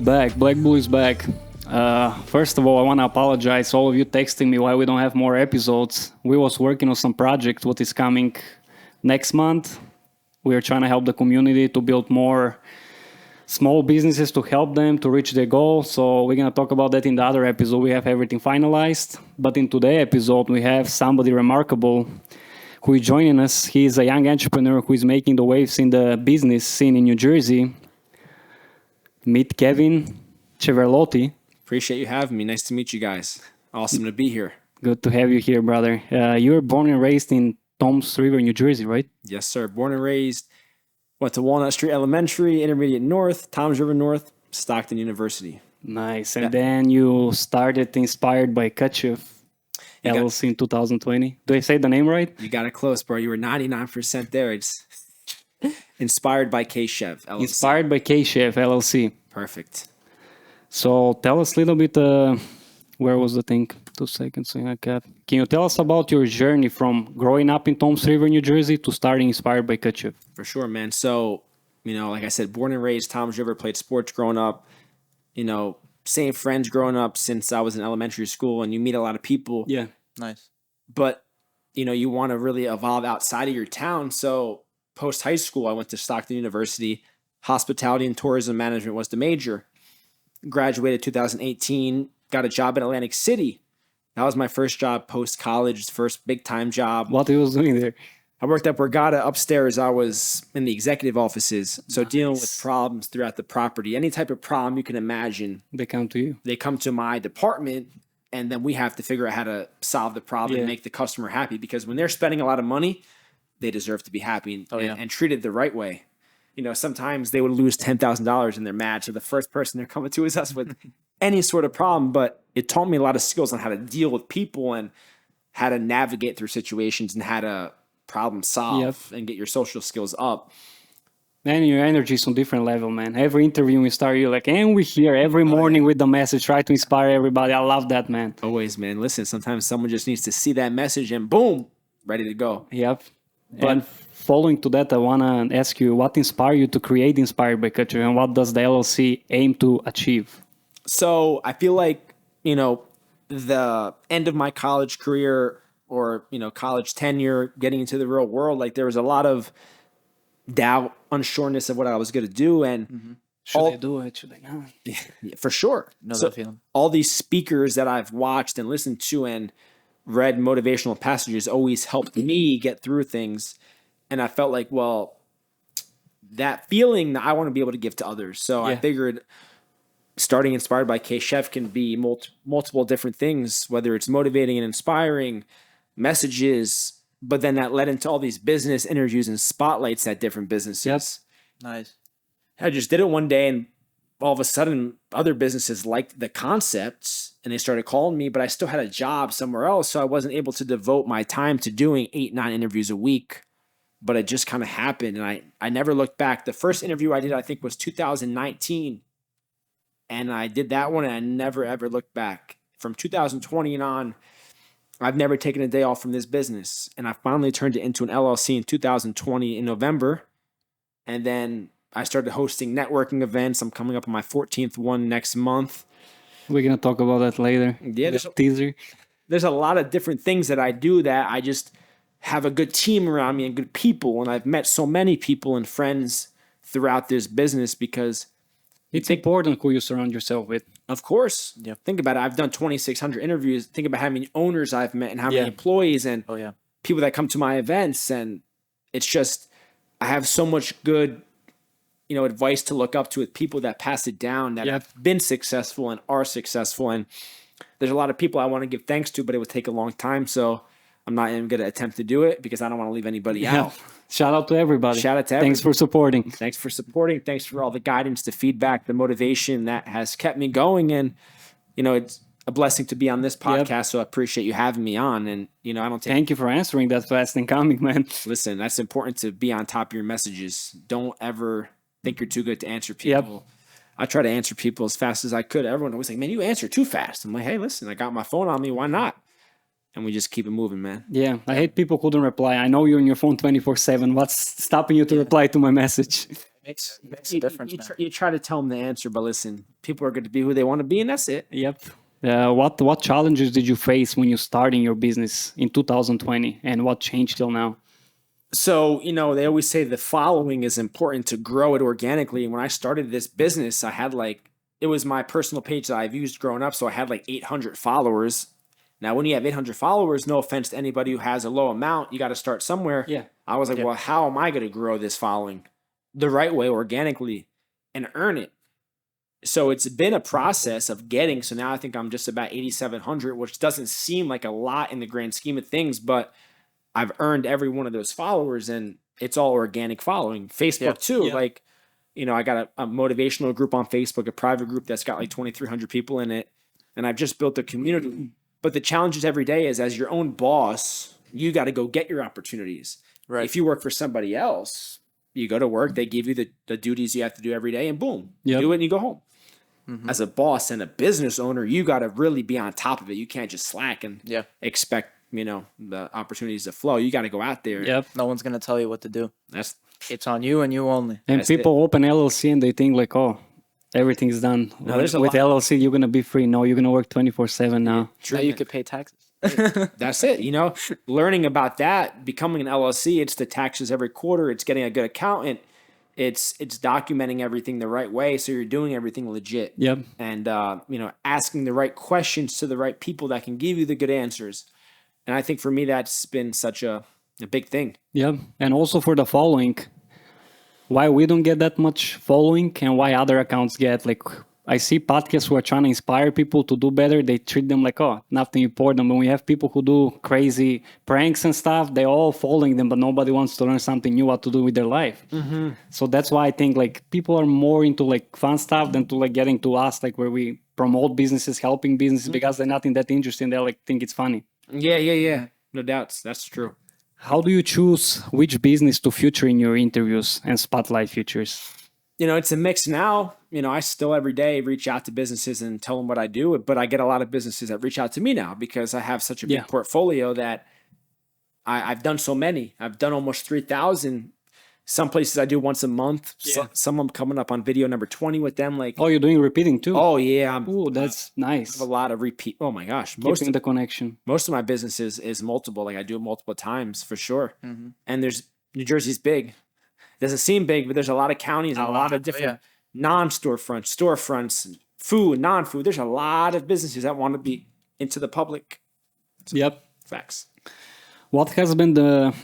back. Blackbull is back. First of all, I want to apologize to all of you texting me why we don't have more episodes. We was working on some project what is coming next month. We are trying to help the community to build more small businesses to help them to reach their goal. So we're going to talk about that in the other episode. We have everything finalized. But in today's episode, we have somebody remarkable who is joining us. He is a young entrepreneur who is making the waves in the business scene in New Jersey. Meet Kevin Cheverlotti. Appreciate you having me. Nice to meet you guys. Awesome to be here. Good to have you here, brother. You were born and raised in Toms River, New Jersey, right? Yes, sir. Born and raised. Went to Walnut Street Elementary, Intermediate North, Toms River North, Stockton University. Nice. And then you started Inspired by Kchev LLC in 2020. Do I say the name right? You got it close, bro. You were 99% there. It's Inspired by Kchev LLC. Inspired by Kchev LLC. Perfect. So tell us a little bit, where was the thing? 2 seconds. Can you tell us about your journey from growing up in Toms River, New Jersey to starting Inspired by Kchev? For sure, man. So, like I said, born and raised Toms River, played sports growing up, same friends growing up since I was in elementary school, and you meet a lot of people. Yeah. Nice. But, you want to really evolve outside of your town. So post high school, I went to Stockton University. Hospitality and tourism management was the major. Graduated 2018, got a job in Atlantic City. That was my first job post college, first big time job. What he was doing there? I worked at Borgata upstairs. I was in the executive offices. So dealing with problems throughout the property, any type of problem you can imagine. They come to you. They come to my department, and then we have to figure out how to solve the problem and make the customer happy, because when they're spending a lot of money, they deserve to be happy and treated the right way. Sometimes they would lose $10,000 in their match, so the first person they're coming to is us with any sort of problem. But it taught me a lot of skills on how to deal with people and how to navigate through situations and how to problem solve and get your social skills up. Man, your energy is on different level, man. Every interview we start, you're like, and we're here every morning with the message, try to inspire everybody. I love that, man. Always, man. Listen, sometimes someone just needs to see that message and boom, ready to go. Yep. But following to that, I want to ask you, what inspired you to create Inspired by Kchev, and what does the LLC aim to achieve? So I feel like, the end of my college career or, college tenure, getting into the real world, like there was a lot of doubt, unsureness of what I was going to do. And Should I do it? Should I not? Yeah, for sure. That feeling. All these speakers that I've watched and listened to and read motivational passages always helped me get through things. And I felt like, well, that feeling that I want to be able to give to others. So I figured starting Inspired by Kchev can be multiple different things, whether it's motivating and inspiring messages, but then that led into all these business interviews and spotlights at different businesses. Yes. Nice. I just did it one day, and all of a sudden other businesses liked the concept and they started calling me, but I still had a job somewhere else. So I wasn't able to devote my time to doing 8-9 interviews a week, but it just kind of happened. And I never looked back. The first interview I did, I think, was 2019. And I did that one, and I never, ever looked back. From 2020 and on, I've never taken a day off from this business. And I finally turned it into an LLC in 2020 in November. And then I started hosting networking events. I'm coming up on my 14th one next month. We're going to talk about that later. Yeah, Teaser. There's a lot of different things that I do that I just have a good team around me and good people. And I've met so many people and friends throughout this business because it's important who you surround yourself with. Of course. Yeah. Think about it. I've done 2,600 interviews. Think about how many owners I've met and how many employees and people that come to my events. And it's just, I have so much good, advice to look up to with people that pass it down, that have been successful and are successful. And there's a lot of people I want to give thanks to, but it would take a long time. So I'm not even going to attempt to do it because I don't want to leave anybody out. Shout out to everybody. Shout out to everybody. Thanks for supporting. Thanks for supporting. Thanks for all the guidance, the feedback, the motivation that has kept me going. And, it's a blessing to be on this podcast. So I appreciate you having me on. And, I don't take... Thank you for answering that fast and coming, man. Listen, that's important to be on top of your messages. Don't ever think you're too good to answer people. I try to answer people as fast as I could. Everyone always like, man, you answer too fast. I'm like, hey, listen, I got my phone on me. Why not? And we just keep it moving, man. Yeah, I hate people who don't reply. I know you're on your phone 24/7. What's stopping you to reply to my message? makes a difference, man. You try to tell them the answer, but listen, people are going to be who they want to be, and that's it. Yep. What challenges did you face when you started your business in 2020, and what changed till now? So, they always say the following is important to grow it organically. And when I started this business, I had it was my personal page that I've used growing up. So I had 800 followers. Now, when you have 800 followers, no offense to anybody who has a low amount, you got to start somewhere. Yeah. I was like, well, how am I going to grow this following the right way, organically, and earn it? So it's been a process of getting. So now I think I'm just about 8,700, which doesn't seem like a lot in the grand scheme of things, but I've earned every one of those followers, and it's all organic following. Facebook too. I got a motivational group on Facebook, a private group that's got 2,300 people in it, and I've just built a community. But the challenge every day is, as your own boss, you got to go get your opportunities. Right. If you work for somebody else, you go to work, they give you the duties you have to do every day, and boom, you do it and you go home. Mm-hmm. As a boss and a business owner, you got to really be on top of it. You can't just slack and expect the opportunities to flow. You got to go out there. Yep. No one's gonna tell you what to do. It's on you and you only. And that's people open LLC and they think everything's done. No, with LLC, you're gonna be free. No, you're gonna work 24/7 now. Now you could pay taxes. That's it. Learning about that, becoming an LLC, it's the taxes every quarter. It's getting a good accountant. It's documenting everything the right way, so you're doing everything legit. Yep. And asking the right questions to the right people that can give you the good answers. And I think for me, that's been such a big thing. Yeah. And also for the following, why we don't get that much following and why other accounts get, I see podcasts who are trying to inspire people to do better. They treat them like, nothing important. When we have people who do crazy pranks and stuff, they're all following them, but nobody wants to learn something new, what to do with their life. Mm-hmm. So that's why I think people are more into fun stuff than to getting to us, where we promote businesses, helping businesses, because they're not in that interesting. They think it's funny. Yeah. No doubts. That's true. How do you choose which business to feature in your interviews and spotlight features? It's a mix now. I still every day reach out to businesses and tell them what I do, but I get a lot of businesses that reach out to me now because I have such a big portfolio that I've done so many. I've done almost 3,000. Some places I do once a month. Yeah. Some I'm coming up on video number 20 with them. You're doing repeating too? Oh, yeah. Oh, that's nice. I have a lot of repeat. Oh, my gosh. Keeping the connection. Most of my business is multiple. I do it multiple times for sure. Mm-hmm. And New Jersey's big. Doesn't seem big, but there's a lot of counties and a lot of different storefronts, food, non-food. There's a lot of businesses that want to be into the public. So, yep. Facts. What has been the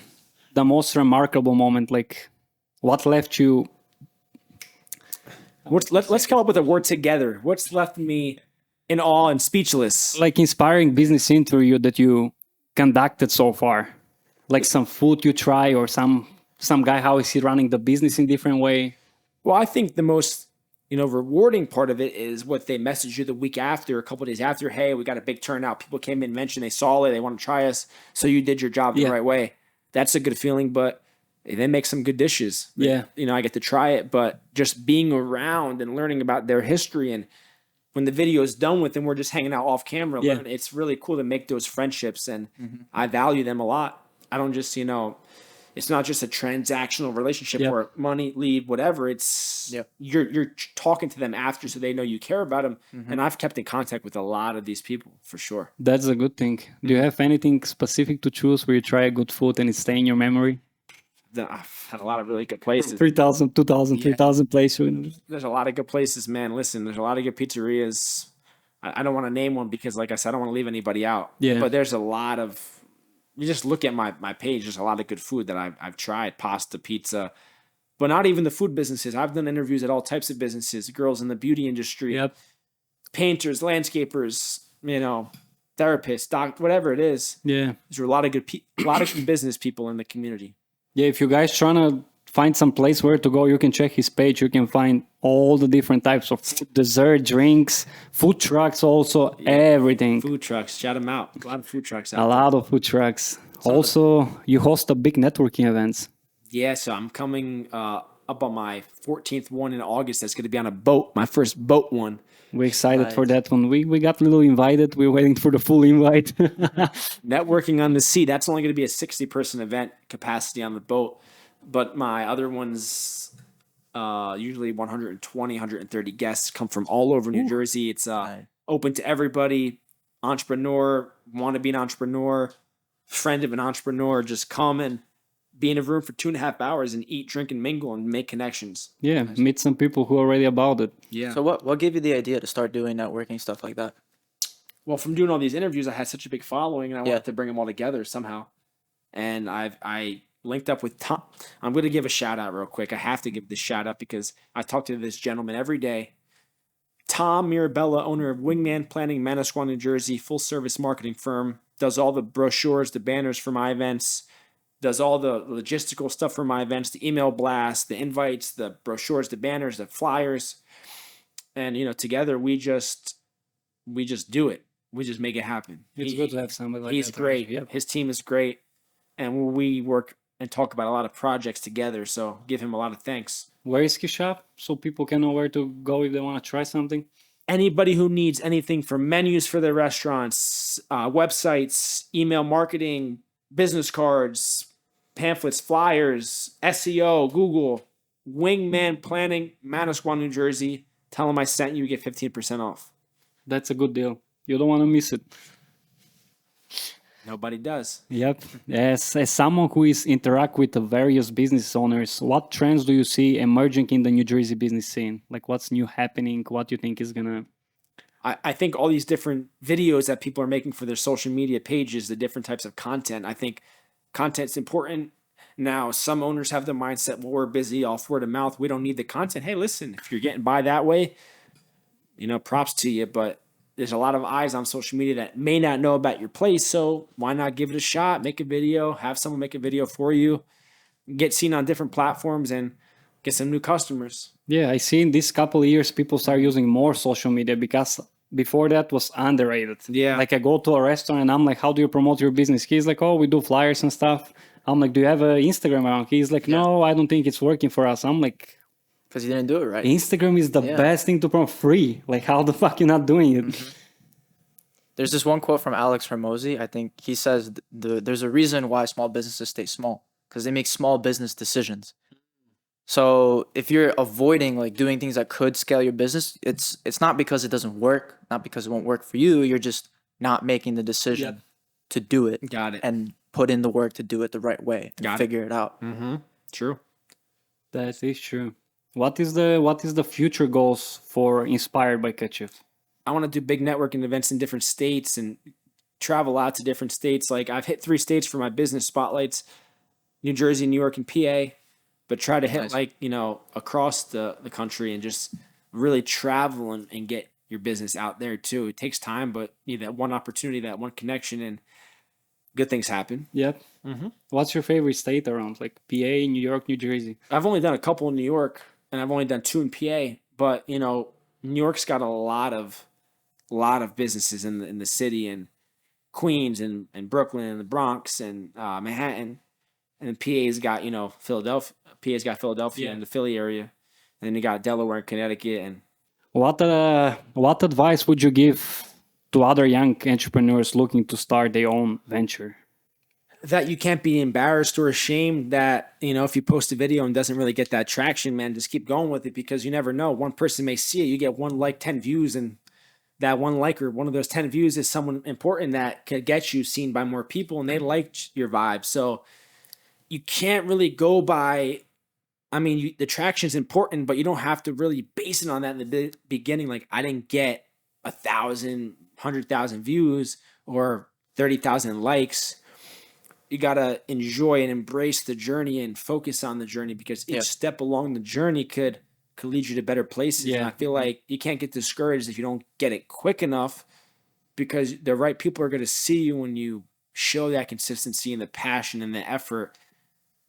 most remarkable moment? What left you? Let's come up with a word together. What's left me in awe and speechless? Inspiring business interview that you conducted so far. Some food you try or some guy, how is he running the business in different way? Well, I think the most rewarding part of it is what they message you the week after, a couple of days after. Hey, we got a big turnout. People came in, mentioned they saw it, they want to try us. So you did your job the right way. That's a good feeling, but they make some good dishes. Yeah. I get to try it, but just being around and learning about their history, and when the video is done with them, we're just hanging out off camera. Yeah. It's really cool to make those friendships, and I value them a lot. I don't just, it's not just a transactional relationship where money, leave, whatever. It's you're talking to them after, so they know you care about them. Mm-hmm. And I've kept in contact with a lot of these people for sure. That's a good thing. Do you have anything specific to choose where you try a good food and it stay in your memory? I've had a lot of really good places. 3,000, 2,000, 3,000 places. There's a lot of good places, man. Listen, there's a lot of good pizzerias. I don't want to name one because, like I said, I don't want to leave anybody out. Yeah. But there's a lot of. You just look at my page, there's a lot of good food that I've tried, pasta, pizza, but not even the food businesses. I've done interviews at all types of businesses, girls in the beauty industry, painters, landscapers, therapists, whatever it is. Yeah. There's a lot of good business people in the community. Yeah, if you guys trying to find some place where to go, you can check his page. You can find all the different types of food, dessert, drinks, food trucks also, everything. Food trucks, shout them out. A lot of food trucks out there. A lot of food trucks. Also, you host a big networking events. Yeah, so I'm coming up on my 14th one in August. That's going to be on a boat, my first boat one. We're excited for that one. We got a little invited. We're waiting for the full invite. Networking on the sea. That's only going to be a 60-person event capacity on the boat. But my other ones, Usually 120, 130 guests come from all over New Jersey. It's Nice. open to everybody. Entrepreneur, want to be an entrepreneur, friend of an entrepreneur, just come and be in a room for 2.5 hours and eat, drink, and mingle and make connections. Yeah, meet some people who are already about it. Yeah. So what gave you the idea to start doing networking stuff like that? Well, from doing all these interviews, I had such a big following, and I Yeah. wanted to bring them all together somehow. And I linked up with Tom. I'm going to give a shout out real quick. I have to give this shout out because I talk to this gentleman every day. Tom Mirabella, owner of Wingman Planning, Manasquan, New Jersey, full service marketing firm, does all the brochures, the banners for my events, does all the logistical stuff for my events, the email blasts, the invites, the brochures, the banners, the flyers. And, together we just do it. We just make it happen. It's good to have somebody like He's that. great. Yep. His team is great. And we work and talk about a lot of projects together. So give him a lot of thanks. Where is Kchev? So people can know where to go if they want to try something. Anybody who needs anything from menus for their restaurants, websites, email marketing, business cards, pamphlets, flyers, SEO, Google, Wingman Planning, Manasquan, New Jersey. Tell them I sent you, get 15% off. That's a good deal. You don't want to miss it. Nobody does. Yep. As someone who is interact with the various business owners, what trends do you see emerging in the New Jersey business scene? Like what's new happening? What do you think is gonna? I think all these different videos that people are making for their social media pages, the different types of content, I think content's important. Now, some owners have the mindset, well, we're busy off word of mouth. We don't need the content. Hey, listen, if you're getting by that way, props to you. But there's a lot of eyes on social media that may not know about your place. So why not give it a shot? Make a video, have someone make a video for you, get seen on different platforms and get some new customers. Yeah, I see in these couple of years people start using more social media because before that was underrated. Yeah. Like I go to a restaurant and I'm like, how do you promote your business? He's like, oh, we do flyers and stuff. I'm like, do you have an Instagram account? He's like, no, I don't think it's working for us. I'm like, Because you didn't do it right. Instagram is the best thing to promote free. Like, how the fuck you not doing it? There's this one quote from Alex Hormozy. I think he says there's a reason why small businesses stay small because they make small business decisions. So if you're avoiding like doing things that could scale your business, it's not because it doesn't work, not because it won't work for you. You're just not making the decision to do it. Got it. And put in the work to do it the right way and figure it out. Mm-hmm. True. That is true. What is the future goals for Inspired by Kchev? I want to do big networking events in different states and travel out to different states. Like I've hit 3 states for my business spotlights, New Jersey, New York, and PA, but try to hit across the country and just really travel and get your business out there too. It takes time, but you need that one opportunity, that one connection, and good things happen. Yep. Mm-hmm. What's your favorite state around? Like PA, New York, New Jersey? I've only done a couple in New York, and I've only done 2 in PA. But New York's got a lot of businesses in the city, and Queens and Brooklyn and the Bronx and Manhattan, and then PA's got Philadelphia. PA's got Philadelphia and the Philly area, and then you got Delaware and Connecticut. And what advice would you give to other young entrepreneurs looking to start their own venture? That you can't be embarrassed or ashamed that, if you post a video and doesn't really get that traction, man, just keep going with it because you never know. One person may see it. You get 1 like, 10 views, and that 1 like or one of those 10 views is someone important that could get you seen by more people and they liked your vibe. So you can't really go by, the traction is important, but you don't have to really base it on that in the beginning. Like I didn't get 1,000, 100,000 views or 30,000 likes. You got to enjoy and embrace the journey and focus on the journey because each step along the journey could lead you to better places. Yeah. And I feel like you can't get discouraged if you don't get it quick enough because the right people are going to see you when you show that consistency and the passion and the effort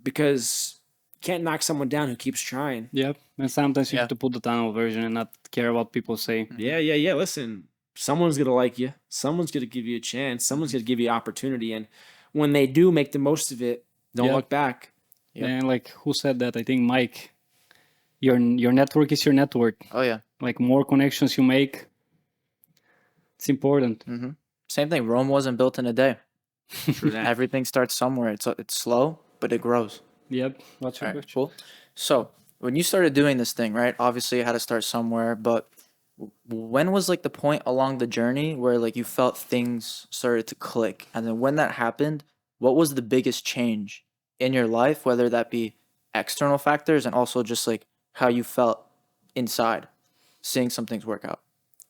because you can't knock someone down who keeps trying. Yep. And sometimes you have to put the tunnel version and not care what people say. Yeah. Listen, someone's going to like you. Someone's going to give you a chance. Someone's going to give you opportunity. And when they do, make the most of it. Don't look back. Yep. And like who said that? I think Mike. Your network is your network. Oh yeah. Like more connections you make, it's important. Mm-hmm. Same thing. Rome wasn't built in a day. True that. Everything starts somewhere. It's slow, but it grows. Yep. What's your All right, question? cool. So when you started doing this thing, right? Obviously, you had to start somewhere, but when was like the point along the journey where like you felt things started to click? And then when that happened, what was the biggest change in your life, whether that be external factors and also just like how you felt inside, seeing some things work out?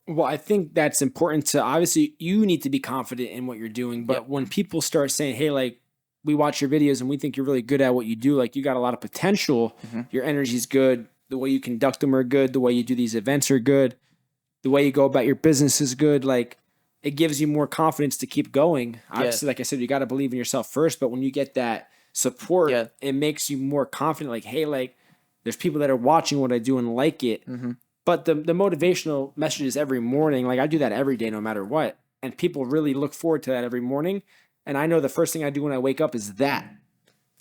Well, I think that's important to obviously you need to be confident in what you're doing. But when people start saying, hey, like, we watch your videos and we think you're really good at what you do, like you got a lot of potential, your energy's good, the way you conduct them are good, the way you do these events are good, the way you go about your business is good, like it gives you more confidence to keep going. Obviously, like I said, you got to believe in yourself first, but when you get that support, it makes you more confident, like, hey, like there's people that are watching what I do and like it. But the motivational messages every morning, like I do that every day, no matter what. And people really look forward to that every morning. And I know the first thing I do when I wake up is that.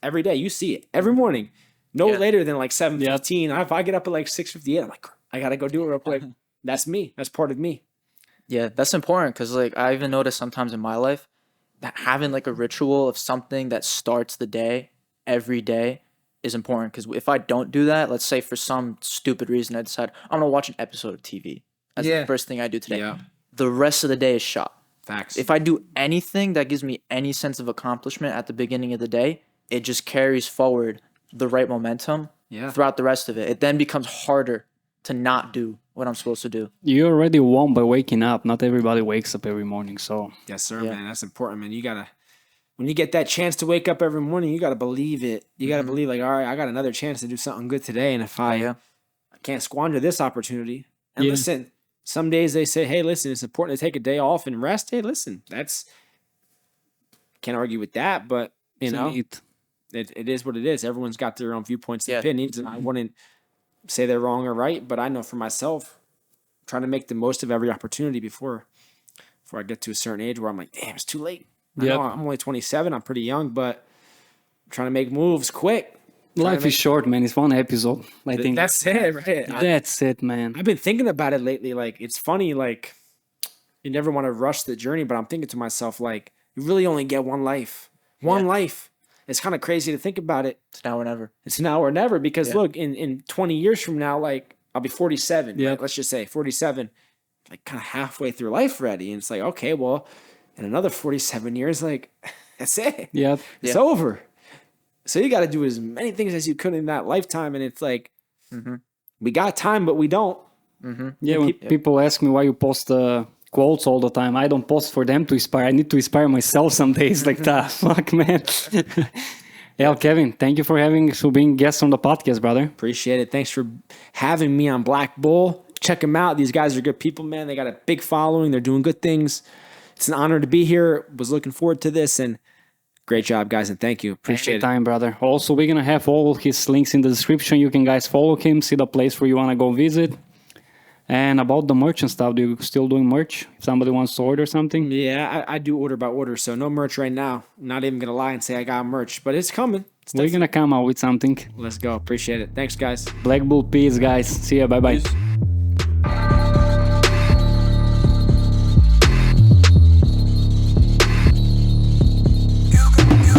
Every day, you see it. Every morning. No later than like 7:15. If I get up at like 6:58, I'm like, I got to go do it real quick. That's me. That's part of me. Yeah, that's important because like I even notice sometimes in my life that having like a ritual of something that starts the day every day is important, because if I don't do that, let's say for some stupid reason I decide I'm gonna watch an episode of TV. That's the first thing I do today. The rest of the day is shot. Facts. If I do anything that gives me any sense of accomplishment at the beginning of the day, it just carries forward the right momentum throughout the rest of it. It then becomes harder to not do what I'm supposed to do. You already won by waking up. Not everybody wakes up every morning, so yes, sir, man. That's important, man. You gotta, when you get that chance to wake up every morning, you gotta believe it. You gotta believe, like, all right, I got another chance to do something good today, and if I can't squander this opportunity. And listen, some days they say, hey, listen, it's important to take a day off and rest. Hey, listen, that's, can't argue with that, but you know, it is what it is. Everyone's got their own viewpoints and opinions, and I wouldn't say they're wrong or right, but I know for myself, I'm trying to make the most of every opportunity before I get to a certain age where I'm like, damn, it's too late. I know I'm only 27. I'm pretty young, but I'm trying to make moves quick. Life is short, man. It's one episode. I think that's it, right? That's it, man. I've been thinking about it lately. Like, it's funny, like, you never want to rush the journey, but I'm thinking to myself, like, you really only get one life. One life. It's kind of crazy to think about it. It's now or never. It's now or never, because look, in 20 years from now, like, I'll be 47. Yeah. Right? Let's just say 47, like kind of halfway through life already. And it's like, okay, well, in another 47 years, like, that's it. Yeah. It's over. So you got to do as many things as you could in that lifetime. And it's like, we got time, but we don't. Yeah, when people ask me why you post quotes all the time, I don't post for them to inspire. I need to inspire myself some days. Like that. Fuck, man. Yeah, Kevin, thank you for being guest on the podcast, brother. Appreciate it. Thanks for having me on Blackbull. Check them out. These guys are good people, man. They got a big following. They're doing good things. It's an honor to be here. Was looking forward to this, and great job, guys, and thank you. Appreciate it. Anytime, brother. Also, we're gonna have all his links in the description. You can guys follow him, see the place where you wanna go visit. And about the merch and stuff, do you still doing merch? If somebody wants to order something? Yeah, I do order by order, so no merch right now. I'm not even gonna lie and say I got merch, but it's coming. We're gonna come out with something. Let's go. Appreciate it. Thanks, guys. Blackbull, peace, guys. See ya. Bye-bye. Peace.